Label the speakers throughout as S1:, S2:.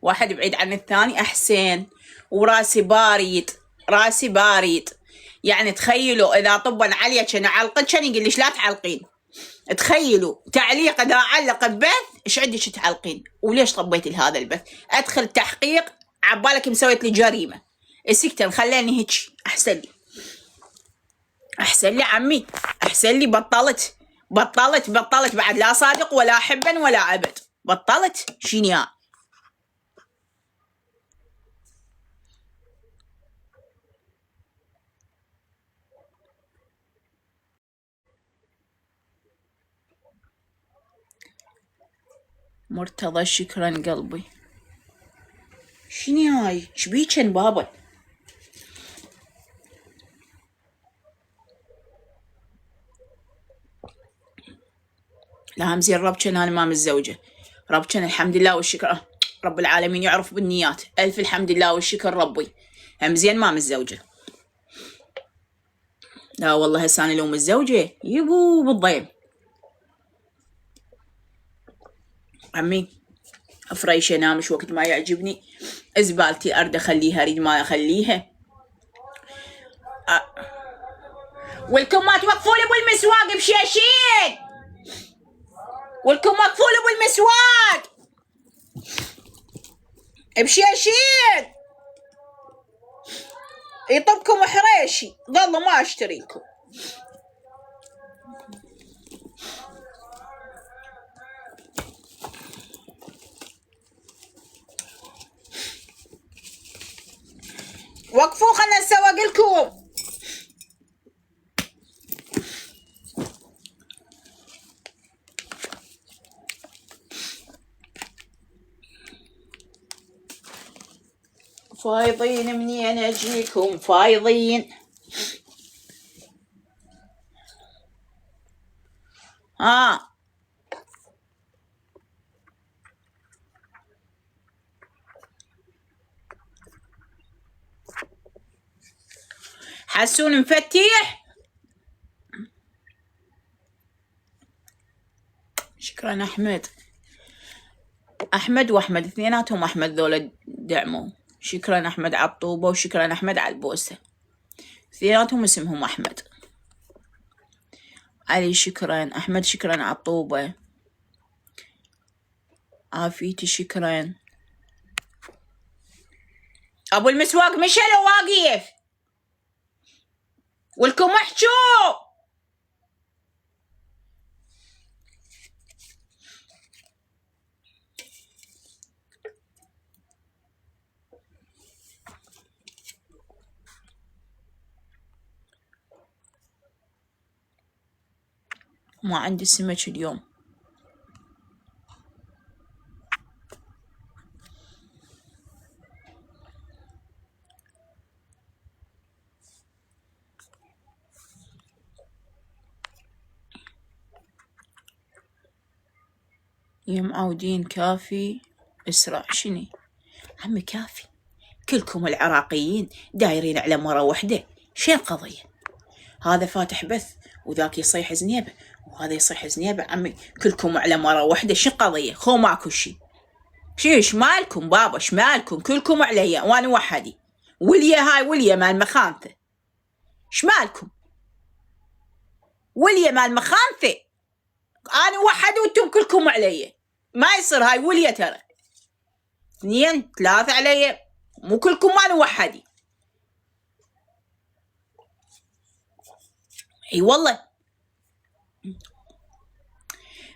S1: واحد بعيد عن الثاني أحسن. وراسي باريد، راسي باريد. يعني تخيلوا إذا طبا عليا كان أعلقك كان يقول ليش لا تعلقين. تخيلوا تعليق إذا علق ببث إيش عندك تعلقين، وليش طبيت لهذا البث؟ أدخل تحقيق عبالك مسويت لي جريمة. سكتن خلاني هيك أحسن لي، أحسن لي عمي، أحسن لي. بطلت بعد لا صادق ولا حبا ولا أبد. بطلت شنيا. مرتضى شكرا قلبي. شنو هاي شبيكن بابا؟ لا مزين ربكن انا ما متزوجة. ربكن الحمد لله والشكر، رب العالمين يعرف بالنيات. الف الحمد لله والشكر ربي. هم زين ما متزوجة. لا والله هسه انا لو متزوجة يبو بالضيم. عمي افريش انامش وقت ما يعجبني، زبالتي ارد اخليها اريد ما اخليها. ولكم ما توقفوا لي بالمسواق بشاشين، ولكم وقفوا لي بالمسواق بشاشين. يطبكم حريشي ضل ما اشتريكم. وقفوا خلنا نسوق لكم. فايضين منين اجيكم فايضين. حسون مفتيح. شكرا احمد واحمد اثنيناتهم احمد ذولا دعموا. شكرا احمد على الطوبة وشكرا احمد على البوسة. اثنيناتهم اسمهم احمد. علي شكرا. احمد شكرا على الطوبة. عافيتي شكرا. ابو المسواق مشى لو واقف. ولكم احجوا. ما عندي سمك اليوم. يا معودين كافي اسرع. شني عمي كافي؟ كلكم العراقيين دايرين على مرة وحدة. شين قضية؟ هذا فاتح بث وذاك يصيح زنيبة وهذا يصيح زنيبة. عمي كلكم على مرة وحدة. شو قضية؟ خو ماكو شي. شيش مالكم بابا؟ شمالكم كلكم عليا وانا وحدي. وليا هاي وليا مال مخانثة. شمالكم؟ وليا مال مخانثة. انا وحدي وانتم كلكم عليا. ما يصير هاي وليا ترى. 2 3 عليا مو كلكم انا وحدي. اي والله.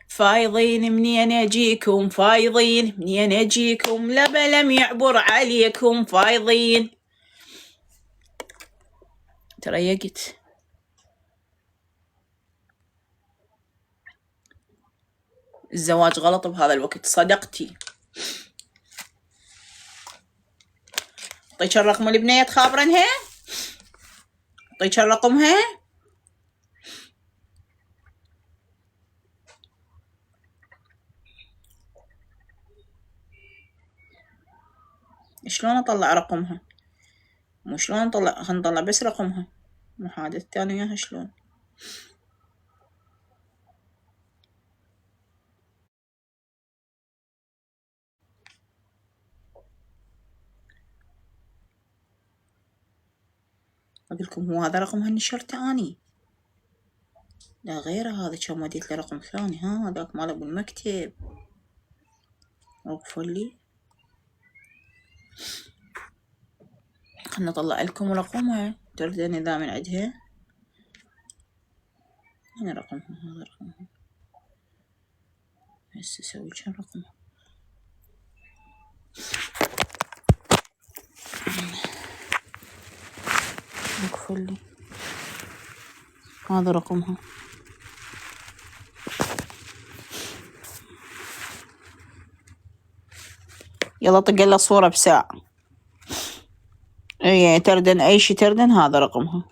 S1: فايضين منين اجيكم فايضين منين اجيكم لم يعبر عليكم فايضين. تريقت. الزواج غلط بهذا الوقت. صدقتي. اعطيك الرقم البنية تخابرنها. اعطيك رقمها. شلون اطلع رقمها؟ مو شلون نطلع، هنطلع بس رقمها. مو هذا الثاني وياها شلون؟ أقولكم هو هذا رقم هالنشرته أني، لا غيره، هذا كان وديت له رقم ثاني، هذاك مال أبو المكتب. وقفوا لي، خلنا نطلع لكم رقمها تردين إذا من عندها. هنا رقمها، هذا رقمها، هسه أسوي كم رقمها. وقفوا لي، هذا رقمها. يلا طق لها صورة بساعة. اي تردن اي شي تردن، هذا رقمها.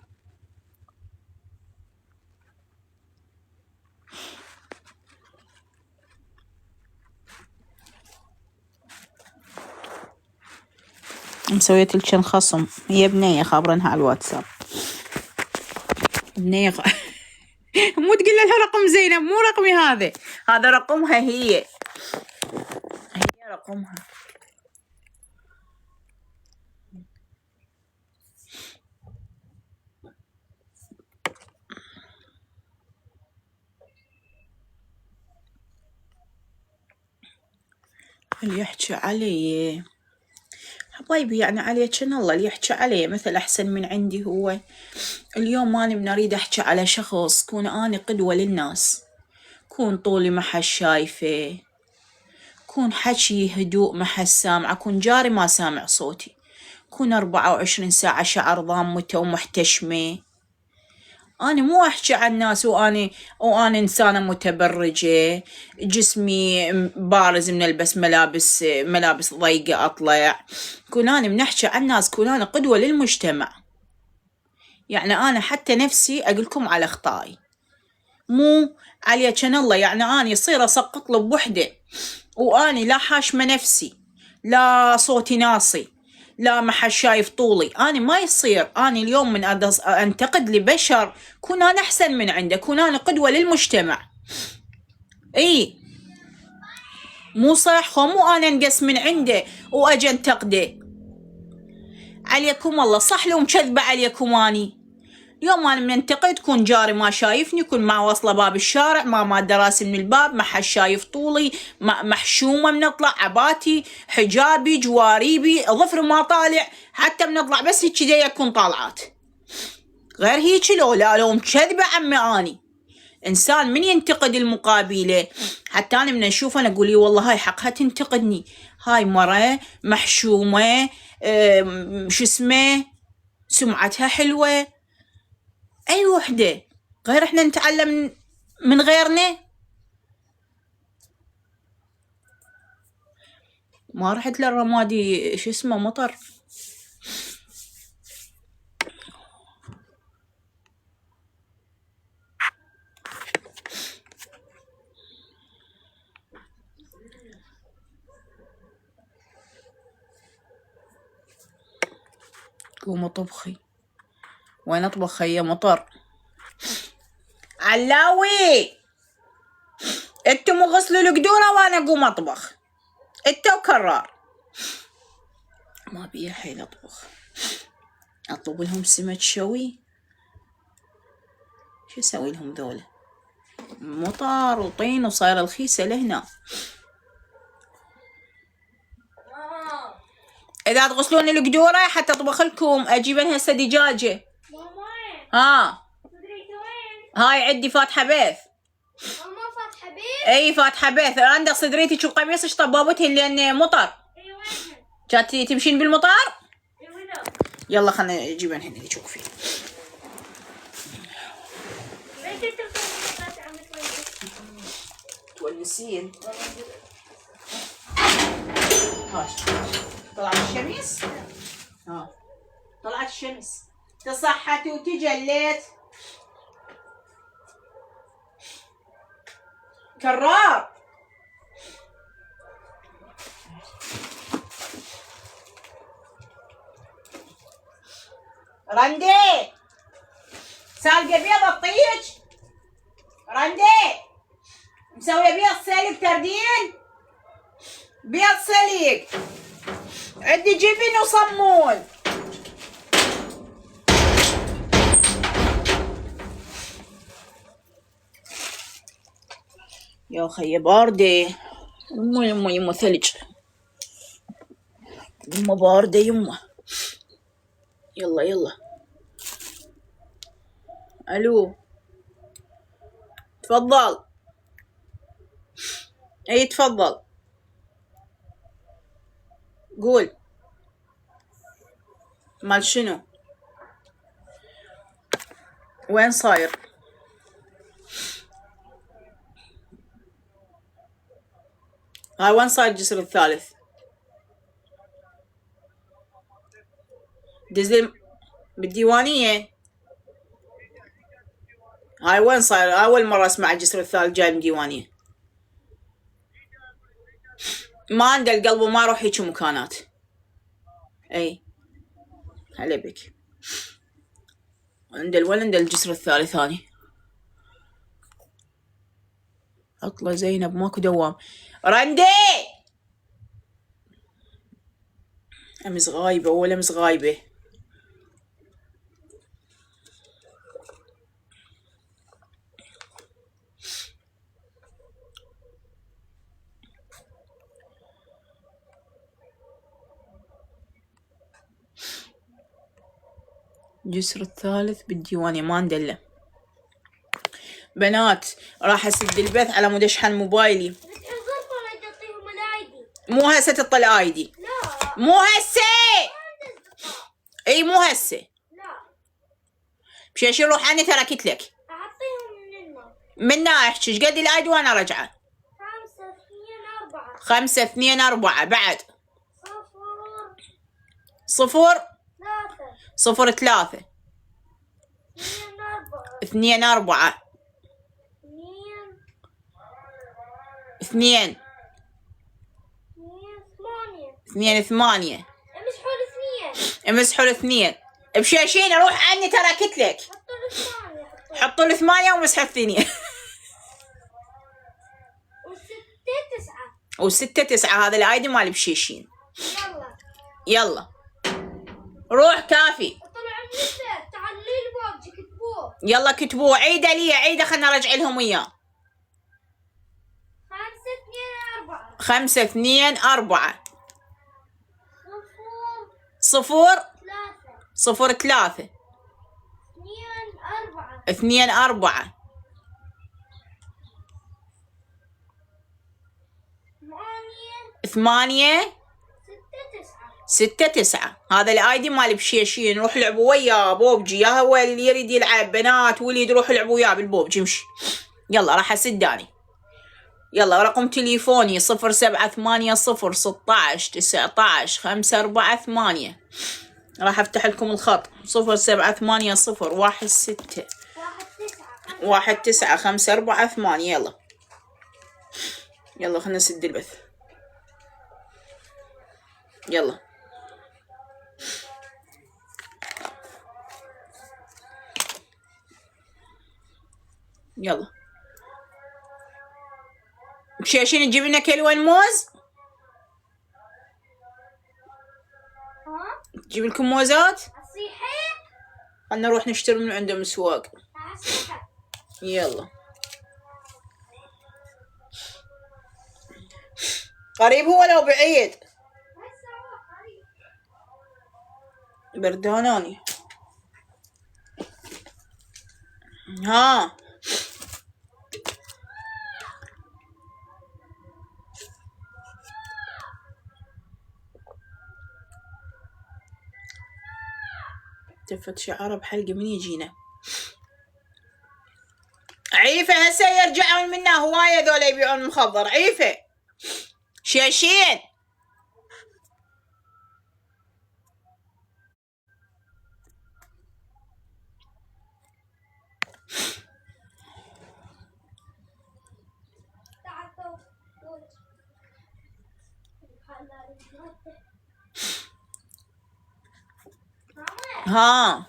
S1: مسويت لكن خصم، هي بنية خابرنها على الواتساب. بنية مو تقول لها رقم زينب، مو رقمي هذا رقمها هي رقمها. اللي يحكي علي حبايبي يعني عليه كان الله، اللي يحكي عليه مثل أحسن من عندي. هو اليوم أنا من أريد أحكي على شخص كون أنا قدوة للناس، كون طولي ما حد شايفه، كون حكي هدوء ما حد سامعه، كون جاري ما سامع صوتي، كون 24 ساعة شعر ضامته ومحتشمة. أنا مو أحكي عن الناس وأنا إنسانة متبرجة، جسمي بارز، منلبس ملابس ضيقة أطلع. كون أنا بنحكي عن الناس، كون أنا قدوة للمجتمع. يعني أنا حتى نفسي أقولكم على أخطائي، مو علي كان الله يعني أنا يصير أسقط له بوحدة، وأني لا حاشمة نفسي، لا صوتي ناصي، لا ما حد شايف طولي. أنا ما يصير أنا اليوم من أنتقد لبشر، كون أنا أحسن من عنده، كون أنا قدوة للمجتمع. إي مو صح، مو أنا أنقص من عنده وأجي أنتقده. عليكم الله، صح لو مكذبة عليكم أني يوم أنا من انتقد، كون جاري ما شايفني، كون ما واصلة باب الشارع، ما دراسي من الباب، ما حد شايف طولي، محشومة من اطلع، عباتي حجابي جواريبي ظفر ما طالع، حتى من اطلع بس هيك دي يكون طالعات. غير هيك لو مكذبة عمي أني إنسان من ينتقد المقابلة، حتى أنا من أشوف أنا أقول والله هاي حقها تنتقدني، هاي مرة محشومة، شو اسمه، سمعتها حلوة. أي وحدة غير إحنا نتعلم من غيرنا. ما رحت للرمادي شو اسمه مطر. قوم طبخي. وين أطبخ يا مطر؟ علاوي انتم غسلوا القدورة وانا اقوم اطبخ، انتو كرار. ما بيا حيل اطبخ. اطلب لهم سمك شوي، شو اسوي لهم ذولا؟ مطر وطين وصاير الخيسة لهنا. اذا تغسلون القدورة حتى اطبخ لكم، اجيب هسه دجاجة. هاي عندي فاتحة بيث. اي فاتحة بيث، عندك صدريتي شو قميص طبابتها لان مطر. كانت تمشين بالمطر؟ يلا خلنا نجيبها هنا اللي تشوفين. تونسين. هاش طلعت الشمس؟ طلعت الشمس، تصحت وتجليت. كرار رندي سالقة بيض الطيج، رندي مسوية بيض سليق تردين، بيض سليق، عندي جبن وصمون. يا خي باردة. يما ثلج. يما باردة يما. يلا. الو. تفضل. اي تفضل. قول. مال شنو؟ وين صاير؟ هاي وين صاير الجسر الثالث؟ دزل بالديوانية. هاي وين صاير؟ أول مرة أسمع الجسر الثالث جاي من ديوانية. ما عنده القلب وما أروح هيك مكانات. أي هلا بك. وين عنده الجسر الثالث هاني؟ عطلة زينب ماكو دوام. رندي أمس غايبة ولا أمس غايبة. الجسر الثالث بالديوانية ما ندله. بنات راح اسد البث على مود اشحن موبايلي. مو هسه تطل ايدي. لا مو هسه. اي مو هسه. لا بشي روح عني تركت لك. اعطيهم منا احكي ايش قد الايدي وانا راجعه. 5 2 4 بعد 0 0 3 2 4 2 2 8 امسحوا الاثنين بشاشين روح عني تركت لك. حطوا ال8 ومسحوا الثانية. و6 9 هذا الايدي مال بشيشين. يلا روح كافي. يلا كتبوه. عيده لي عيده خلنا نرجع لهم اياه. 5 2 4 0 0 3 2 4 8 6 9 هذا الايدي مال بشيشين. روح لعبوا وياه بوبجي. يا هو اللي يريد يلعب بنات واللي يروح يلعبوا وياه بالبوبجي امشي. يلا راح اسداني. يلا رقم تليفوني 07 8 0 16 19 5 4 8. راح افتح لكم الخط 07 8 0 1 6 1 9 5 4 8. يلا خلنا نسد البث. يلا بشاشين نجيب لنا كيلوين موز. تجيب لكم موزات. خلنا نروح نشتري من عندهم السواق. يلا قريب هو لو بعيد؟ برداناني. ها تفت شعره بحلقة من يجينا. عيفة هسه يرجعون منا هواية ذولا يبيعون مخضر. عيفة شاشين ها.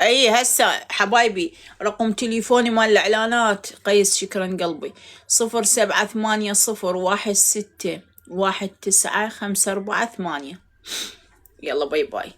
S1: اي هسه حبايبي رقم تليفوني مال الاعلانات قيس شكرا قلبي 07 8 0 1 6 1 9 5 4 8. يلا باي باي.